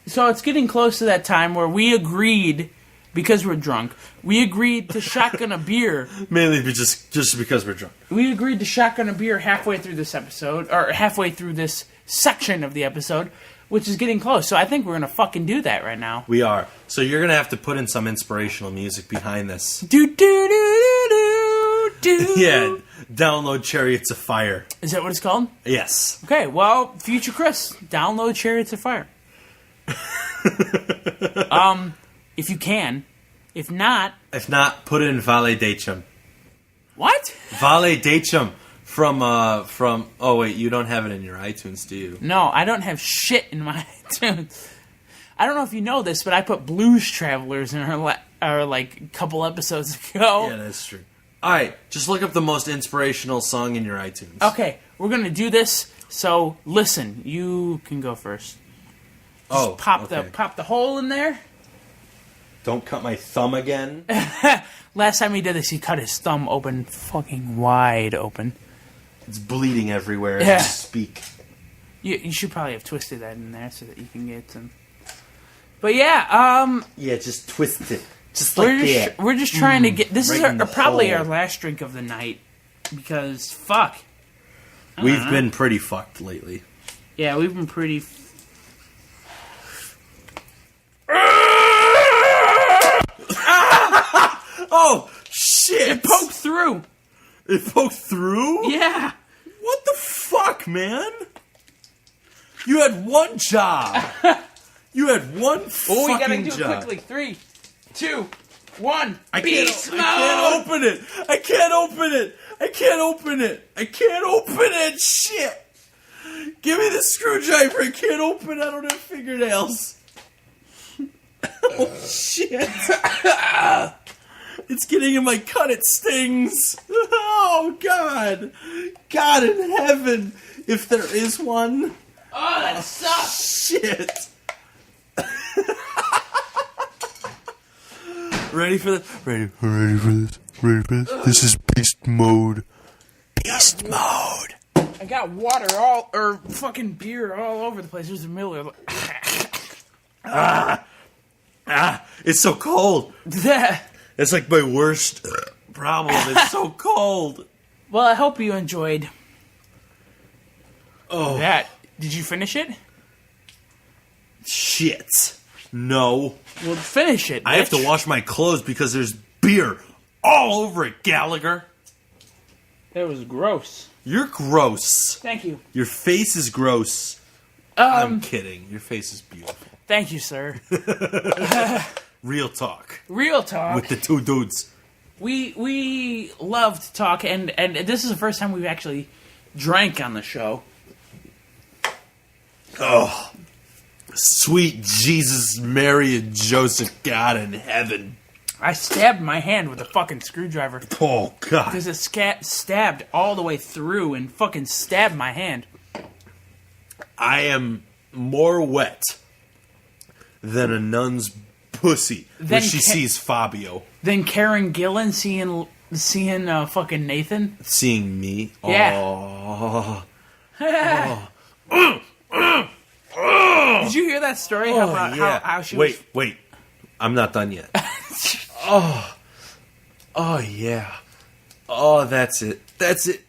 So it's getting close to that time where we agreed, because we're drunk, we agreed to shotgun a beer. Mainly just because we're drunk. We agreed to shotgun a beer halfway through this episode, or halfway through this section of the episode, which is getting close. So I think we're going to fucking do that right now. We are. So you're going to have to put in some inspirational music behind this. Do, do, do, do, do, do. Yeah, download Chariots of Fire. Is that what it's called? Yes. Okay, well, future Chris, download Chariots of Fire. If you can. If not, put in Vale Dechum. what? Vale Dechum from oh wait, you don't have it in your iTunes, do you? No, I don't have shit in my iTunes. I don't know if you know this, but I put Blues Travelers in our like couple episodes ago. Yeah, that's true. Alright, just look up the most inspirational song in your iTunes. Okay, we're gonna do this, so listen, you can go first. Oh, Pop okay. the hole in there. Don't cut my thumb again. Last time he did this, he cut his thumb open, fucking wide open. It's bleeding everywhere as Yeah. I speak. You should probably have twisted that in there so that you can get some. But yeah, Yeah, just twist it. Just like that. we're just trying to get. This right is in the probably hole. our last drink of the night because fuck. We've been pretty fucked lately. Yeah, we've been pretty. Oh, shit! It poked through. It poked through? Yeah. What the fuck, man? You had one job. You had one Oh, we fucking gotta do job. it quickly. 3, 2, 1. Beast mode. I can't open it. I can't open it. I can't open it. I can't open it. Shit. Give me the screwdriver. I can't open it. I don't have fingernails. Oh, shit. It's getting in my cut. It stings. Oh, God. God in heaven. If there is one. Oh, that sucks. Shit. Ready for this? Ready for this? Ready for this? This is beast mode. Beast mode. I got water fucking beer all over the place. There's a Miller. It's so cold. Well, It's like my worst problem. It's so cold. I hope you enjoyed Oh, that. Did you finish it? shit. No. Well, finish it. I have to bitch. wash my clothes because there's beer all over it, Gallagher. That was gross. You're gross. Thank you. Your face is gross. I'm kidding. Your face is beautiful. Thank you, sir. Real talk. Real talk. With the two dudes. We love to talk, and this is the first time we've actually drank on the show. Oh. Sweet Jesus, Mary, and Joseph, God in heaven. I stabbed my hand with a fucking screwdriver Oh, God. because it stabbed all the way through and fucking stabbed my hand. I am more wet than a nun's pussy when Then she sees Fabio. Then Karen Gillan seeing fucking Nathan. Seeing me. Yeah. Oh. Did you hear that story about how she was... Wait. I'm not done yet. Oh, yeah. Oh, that's it. That's it.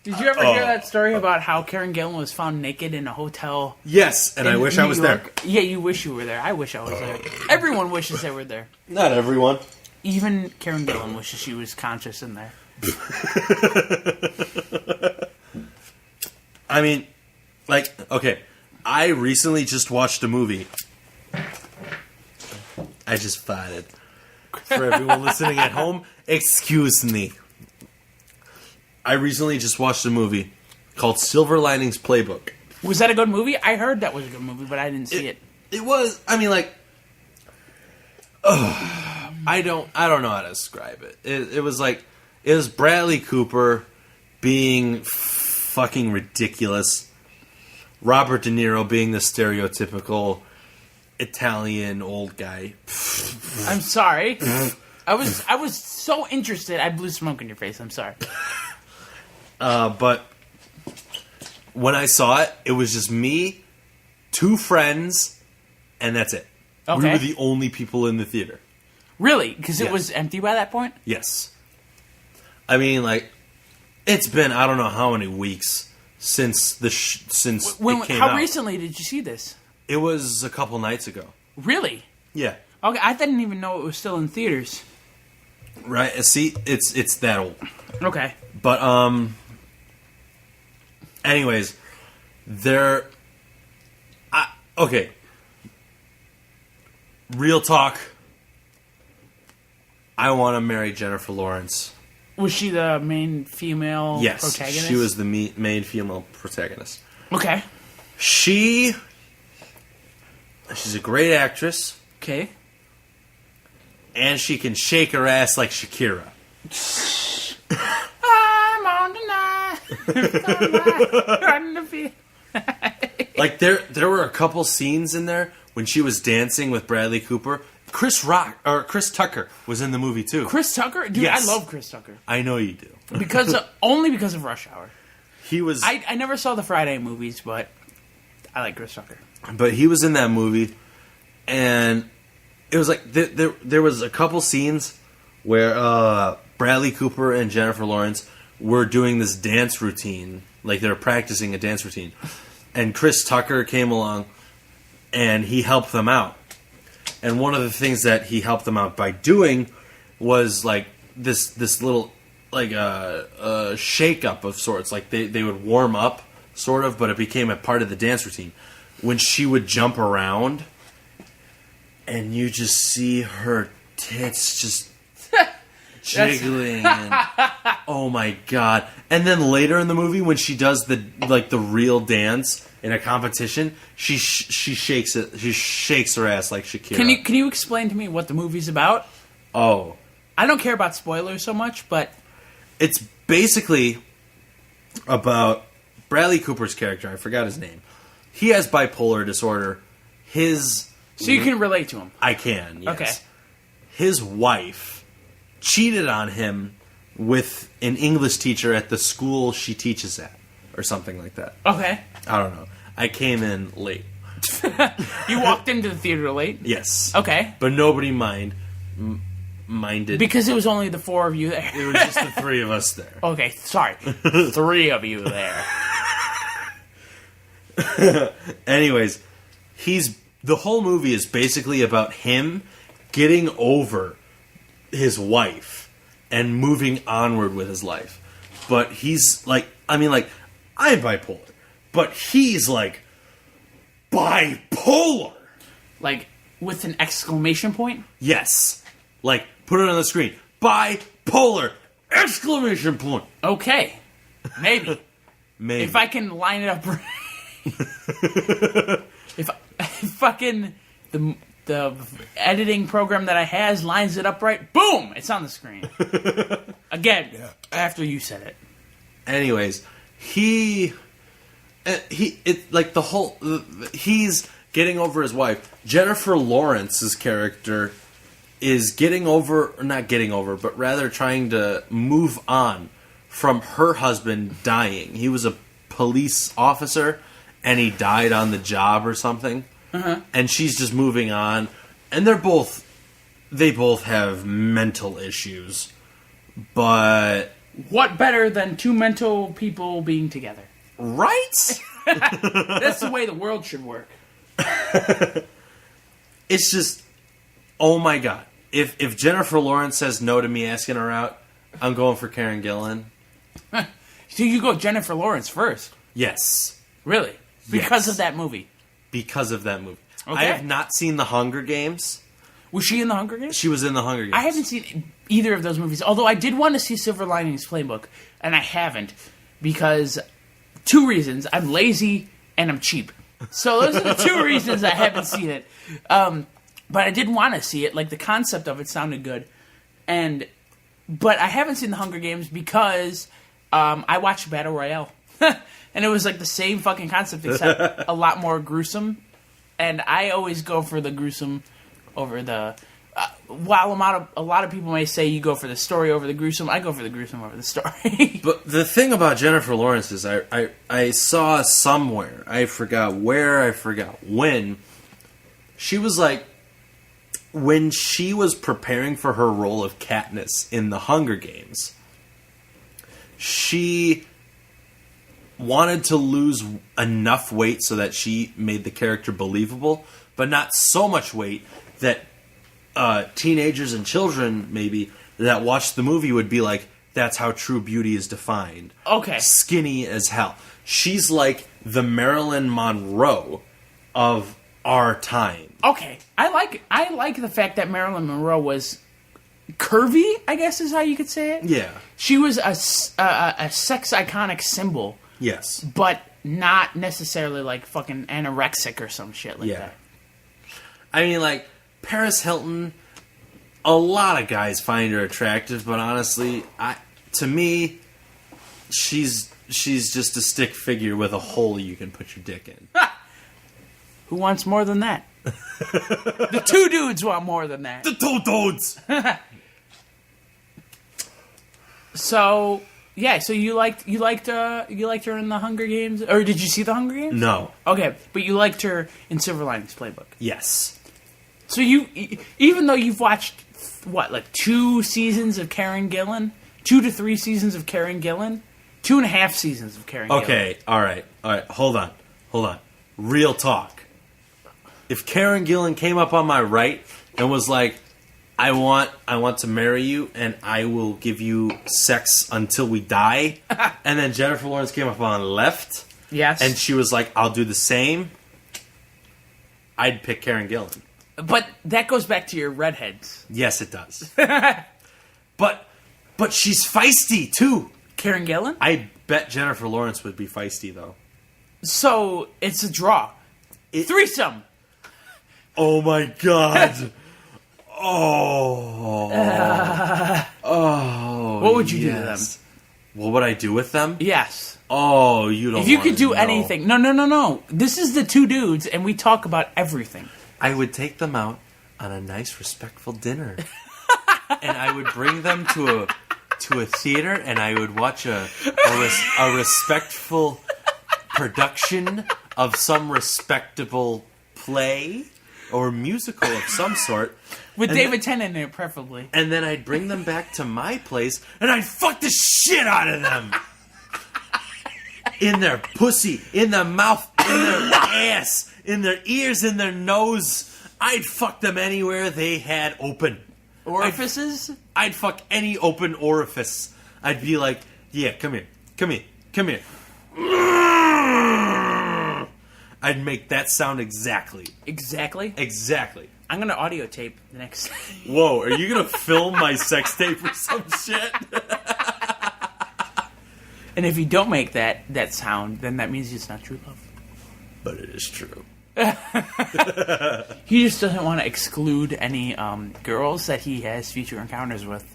Did you ever hear that story about how Karen Gillan was found naked in a hotel? Yes, and I in wish New I was York? Yeah, you wish you were there. I wish I was there. Everyone wishes they were there. there. Not everyone. Even Karen Gillan wishes she was conscious in there. I mean, like, okay, I recently just watched a movie. I just farted. For everyone listening at home, excuse me. I recently just watched a movie called Silver Linings Playbook. Was that a good movie? I heard that was a good movie, but I didn't see it. It was, I mean, like, I don't know how to describe it. It was like, it was Bradley Cooper being fucking ridiculous. Robert De Niro being the stereotypical Italian old guy. I'm sorry. I was so interested. I blew smoke in your face. I'm sorry. But when I saw it, it was just me, 2 friends, and that's it. Okay. We were the only people in the theater. Really? Because it Yes. was empty by that point? Yes. I mean, like, it's been I don't know how many weeks since it came out. How recently did you see this? It was a couple nights ago. Really? Yeah. Okay, I didn't even know it was still in theaters. Right. See, it's that old. Okay. But anyways, okay. Real talk. I want to marry Jennifer Lawrence. Was she the main female Yes, protagonist? she was the main female protagonist. Okay. She's a great actress, Okay. and she can shake her ass like Shakira. I'm on the night. Like there were a couple scenes in there when she was dancing with Bradley Cooper. Chris Tucker was in the movie too. Chris Tucker? Dude, Yes. I love Chris Tucker. I know you do. Only because of Rush Hour. He was, I never saw the Friday movies, but I like Chris Tucker. but he was in that movie, and it was like there was a couple scenes where Bradley Cooper and Jennifer Lawrence were doing this dance routine, like they were practicing a dance routine, and Chris Tucker came along, and he helped them out. And one of the things that he helped them out by doing was like this little like a shake up of sorts. Like they would warm up sort of, but it became a part of the dance routine. When she would jump around, and you just see her tits just jiggling. And, oh my god! And then later in the movie, when she does the real dance in a competition, she shakes it. She shakes her ass like Shakira. Can you explain to me what the movie's about? Oh, I don't care about spoilers so much, but it's basically about Bradley Cooper's character. I forgot his name. He has bipolar disorder. so you can relate to him. I can. Yes. Okay. His wife cheated on him with an English teacher at the school she teaches at, or something like that. Okay. I don't know. I came in late. You walked into the theater late? Yes. Okay. But nobody minded. Because it was only the 4 of you there. It was just the 3 of us there. Okay, sorry. 3 of you there. Anyways, the whole movie is basically about him getting over his wife and moving onward with his life. But he's like, I'm bipolar, but he's like bipolar. Like, with an exclamation point? Yes. Like, put it on the screen. Bipolar! Exclamation point! Okay. Maybe. Maybe. If I can line it up right. if fucking the editing program that I has lines it up right, boom! It's on the screen. Again, after you said it. Anyways, he's getting over his wife. Jennifer Lawrence's character is not getting over, but rather trying to move on from her husband dying. He was a police officer, and he died on the job or something. Uh-huh. And she's just moving on. And they both have mental issues. But what better than 2 mental people being together? Right? That's the way the world should work. It's just, oh my god. If Jennifer Lawrence says no to me asking her out, I'm going for Karen Gillan. So you go Jennifer Lawrence first. Yes. Really? Because Yes. of that movie? Because of that movie. Okay. I have not seen The Hunger Games. Was she in The Hunger Games? She was in The Hunger Games. I haven't seen either of those movies, although I did want to see Silver Linings Playbook, and I haven't because 2 reasons. I'm lazy and I'm cheap. So those are the 2 reasons I haven't seen it. But I did want to see it. Like, the concept of it sounded good. But I haven't seen The Hunger Games because I watched Battle Royale. And it was like the same fucking concept, except a lot more gruesome. And I always go for the gruesome over the... while a lot of people may say you go for the story over the gruesome, I go for the gruesome over the story. But the thing about Jennifer Lawrence is I saw somewhere, I forgot where, I forgot when, she was like, when she was preparing for her role of Katniss in The Hunger Games, she wanted to lose enough weight so that she made the character believable, but not so much weight that teenagers and children, maybe, that watched the movie would be like, that's how true beauty is defined. Okay. Skinny as hell. She's like the Marilyn Monroe of our time. Okay. I like the fact that Marilyn Monroe was curvy, I guess is how you could say it. Yeah. She was a sex iconic symbol, Yes. but not necessarily like fucking anorexic or some shit like Yeah. that. I mean, like, Paris Hilton, a lot of guys find her attractive, but honestly, to me, she's just a stick figure with a hole you can put your dick in. Who wants more than that? The Two Doodz want more than that. The Two Doodz! So yeah, so you liked her in The Hunger Games, or did you see The Hunger Games? No. Okay, but you liked her in Silver Linings Playbook. Yes. So you, even though you've watched what, like 2 seasons of Karen Gillan, 2 to 3 seasons of Karen Gillan, 2.5 seasons of Karen Gillan. Okay, alright, hold on. Real talk. If Karen Gillan came up on my right and was like, I want to marry you and I will give you sex until we die, and then Jennifer Lawrence came up on left, Yes. and she was like, I'll do the same, I'd pick Karen Gillan. But that goes back to your redheads. Yes, it does. But she's feisty, too. Karen Gillan? I bet Jennifer Lawrence would be feisty, though. So it's a draw. Threesome. Oh, my God. Oh. What would you do to them? What would I do with them? Yes. Oh, you don't If you wanna could do know. anything. No. This is the Two Doodz, and we talk about everything. I would take them out on a nice, respectful dinner. And I would bring them to a theater, and I would watch a respectful production of some respectable play or musical of some sort. With And David Tennant in it, preferably. And then I'd bring them back to my place, and I'd fuck the shit out of them. In their pussy, in their mouth, in their ass, in their ears, in their nose. I'd fuck them anywhere they had open. Orifices? I'd fuck any open orifice. I'd be like, yeah, come here. I'd make that sound exactly. Exactly. I'm going to audio tape the next... Whoa, are you going to film my sex tape or some shit? And if you don't make that sound, then that means it's not true love. But it is true. He just doesn't want to exclude any girls that he has future encounters with.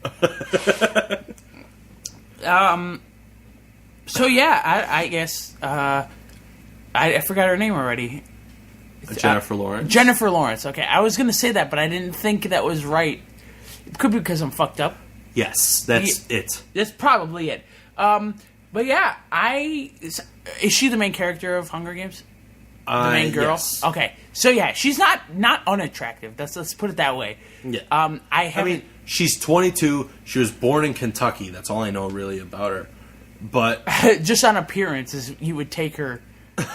So yeah, I guess I forgot her name already. Jennifer Lawrence. Jennifer Lawrence. Okay, I was gonna say that, but I didn't think that was right. It could be because I'm fucked up. Yes, that's it. That's probably it. But yeah, is she the main character of Hunger Games? The main girl? Yes. Okay. So yeah, she's not unattractive. Let's put it that way. Yeah. I mean, she's 22. She was born in Kentucky. That's all I know really about her. But just on appearances, you would take her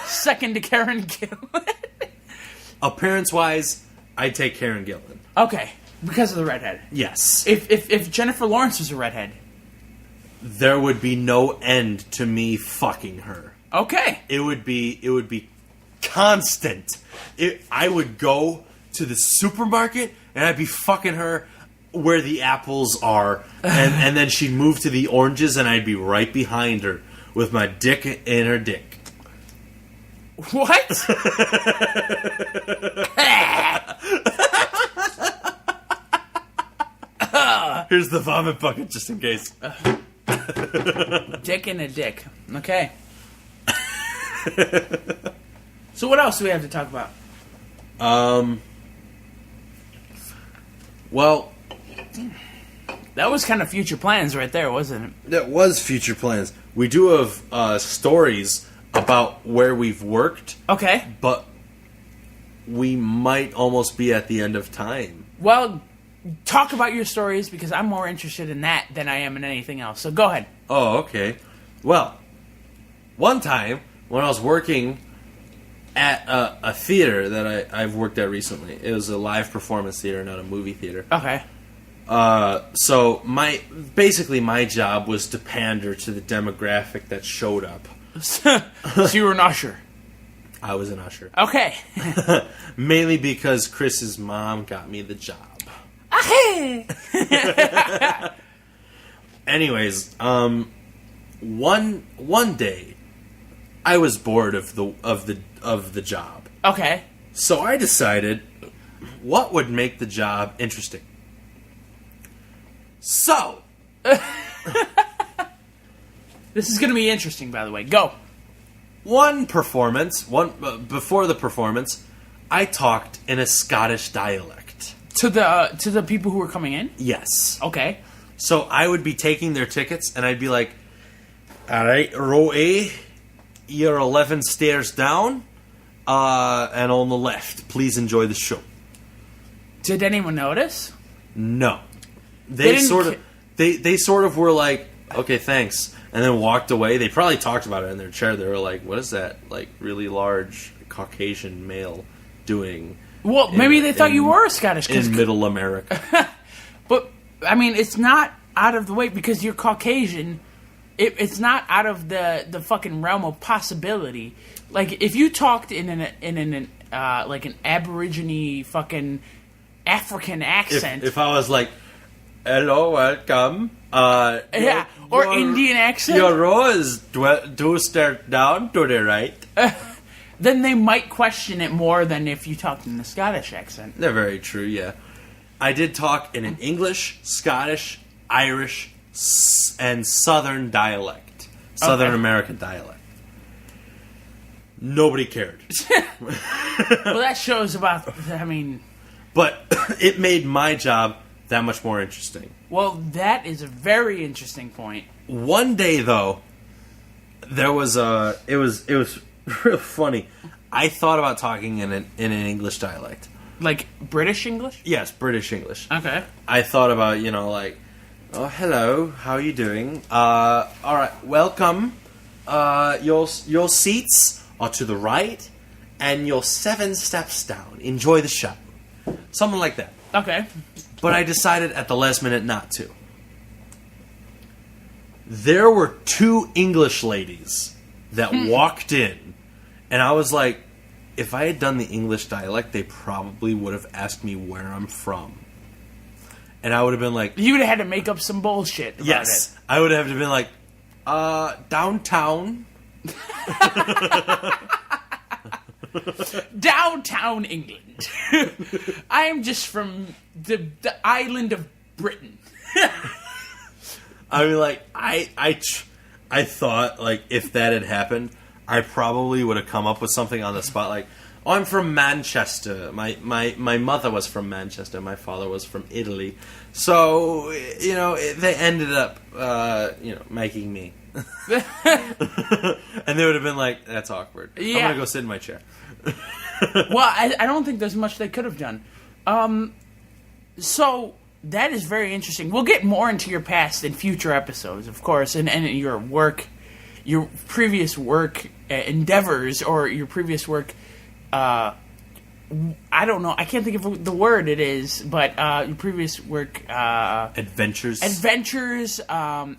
second to Karen Gillan. appearance-wise, I'd take Karen Gillan. Okay, because of the redhead. Yes. If Jennifer Lawrence was a redhead, There would be no end to me fucking her. Okay. It would be constant. I would go to the supermarket and I'd be fucking her where the apples are, and then she'd move to the oranges and I'd be right behind her with my dick in her dick. What? Here's the vomit bucket just in case. Dick in a dick. Okay. So what else do we have to talk about? Well, that was kind of future plans right there, wasn't it? that was future plans. We do have stories about where we've worked, Okay. but we might almost be at the end of time. Well, talk about your stories because I'm more interested in that than I am in anything else. So go ahead. Oh, okay. Well, one time when I was working at a theater that I've worked at recently, it was a live performance theater, not a movie theater. Okay. So my job was to pander to the demographic that showed up. So you were an usher. I was an usher. Okay. Mainly because Chris's mom got me the job. Anyways, one day I was bored of the job. Okay. So I decided what would make the job interesting. So This is going to be interesting, by the way. Go. before the performance, I talked in a Scottish dialect. To the people who were coming in? Yes. Okay. So I would be taking their tickets, and I'd be like, all right, row A, you're 11 stairs down, and on the left. Please enjoy the show. Did anyone notice? No. They didn't They sort of were like, okay, thanks, and then walked away. They probably talked about it in their chair. They were like, what is that, like, really large Caucasian male doing? Well, maybe they thought you were Scottish. In Middle America. But, I mean, it's not out of the way because you're Caucasian. It's not out of the fucking realm of possibility. Like, if you talked in an Aborigine fucking African accent. If I was like, hello, welcome. Or Indian accent. Your row is 2 stairs down to the right. Then they might question it more than if you talked in the Scottish accent. They're very true, yeah. I did talk in an English, Scottish, Irish, and Southern dialect. Southern American dialect. Nobody cared. Well, that shows about, But it made my job that much more interesting. Well, that is a very interesting point. One day, though, it was real funny. I thought about talking in an English dialect. Like British English? Yes, British English. Okay. I thought about, oh, hello, how are you doing? All right, welcome. Your seats are to the right, and you're 7 steps down. Enjoy the show. Something like that. Okay. But I decided at the last minute not to. There were 2 English ladies that walked in, and I was like, if I had done the English dialect, they probably would have asked me where I'm from. And I would have been like... You would have had to make up some bullshit about yes, it. I would have been like, downtown. Downtown England. I am just from the island of Britain. I mean, like, I thought, like, if that had happened, I probably would have come up with something on the spot, like, oh, I'm from Manchester. My mother was from Manchester. My father was from Italy. So, they ended up, making me. And they would have been like, that's awkward. Yeah. I'm going to go sit in my chair. Well, I don't think there's much they could have done. So, that is very interesting. We'll get more into your past in future episodes, of course, and your work, your previous work endeavors, or your previous work I don't know. I can't think of the word it is, but your previous work, Adventures,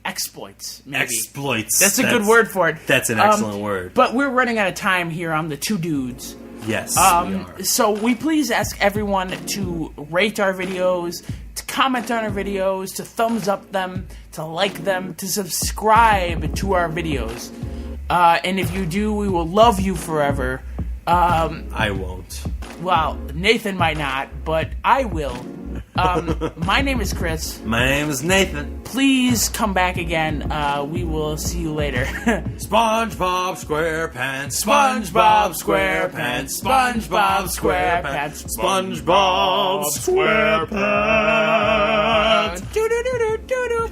exploits. Maybe. exploits. That's a good word for it. That's an excellent word. But we're running out of time here on the Two Doodz. Yes, we are. So we please ask everyone to rate our videos, to comment on our videos, to thumbs up them, to like them, to subscribe to our videos. And if you do, we will love you forever. I won't. Well, Nathan might not, but I will. My name is Chris. My name is Nathan. Please come back again. We will see you later. SpongeBob SquarePants, SpongeBob SquarePants, SpongeBob SquarePants, SpongeBob SquarePants. Do do do do do do.